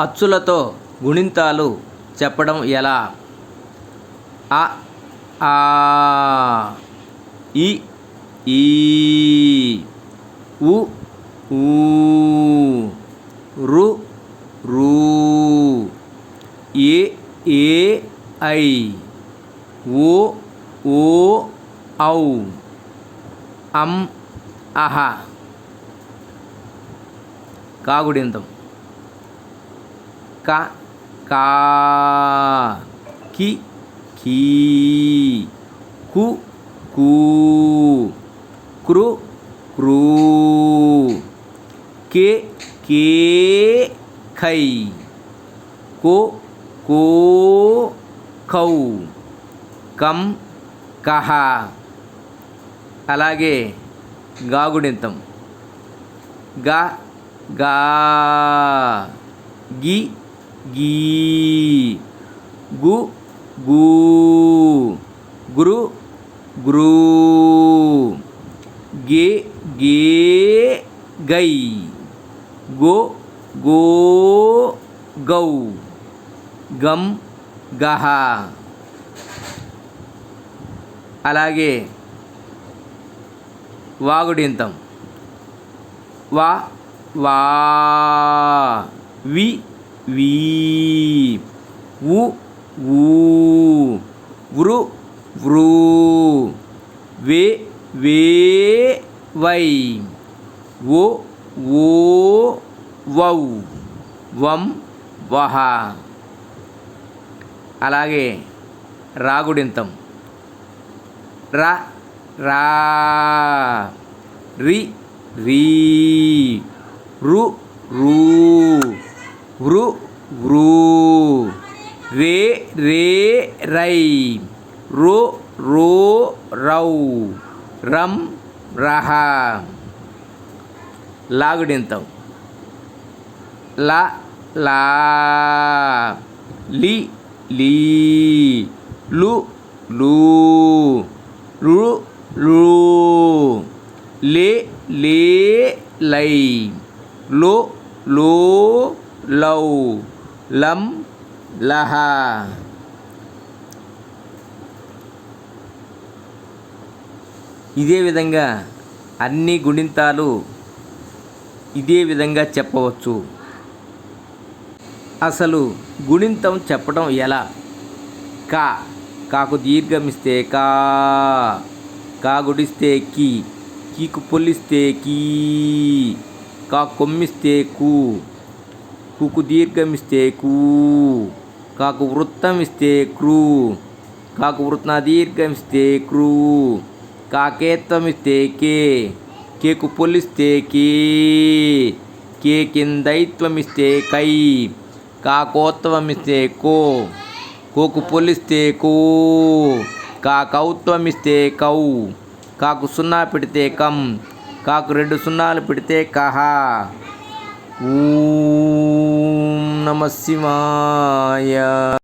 అచ్చులతో గుణింతాలు చెప్పడం ఎలా? అ ఆ ఇ ఈ ఉ ఊ రు రూ ఏ ఏ ఐ ఓ ఓ ఔ అం అహ. కాగుడింతం క కా కి కీ కు కూ కృ క్రూ కే కే ఖై కో కో కౌ కం కహ. అలాగే గాగుడింతం గ గా గి గీ గు గూ గృ గ్రూ గే గే గై గో గో గౌ గం గహ. అలాగే వాగుడింతం వా వా వి వీ ఉ ఊ వృ వృ వే వే వై ఓ ఓ వౌ వం వహ. అలాగే రాగుడింతం ర రా రి రీ రు రూ వృ వృ రే రే రై రో రో రౌ రం రహ. లాగుడింతం ల లా లి లీ లు లూ లు లూ లే లే లై లో లో లౌ లం లహ. ఇదే విధంగా అన్ని గుణింతాలు ఇదే విధంగా చెప్పవచ్చు. అసలు గుణింతం చెప్పడం ఎలా? కా కాకు దీర్ఘమిస్తే కా, కా గుడిస్తే కి, కీకు పొల్లిస్తే కీ, కా కొమ్మిస్తే కు, కుకు దీర్ఘమిస్తే కూ, కాకు వృత్తం ఇస్తే క్రూ, కాకు వృత్న దీర్ఘమిస్తే క్రూ, కాకేత్వం ఇస్తే కే, కేకు పొల్లిస్తే కే, కే కిందైత్వం ఇస్తే కై, కాకోత్వం ఇస్తే కో, కోకు పొల్లిస్తే కో, కాకౌత్వం ఇస్తే కౌ, కాకు సున్నా పెడితే కం, కాకు 2 సున్నాలు పెడితే కహ. ఓం నమః శివాయ.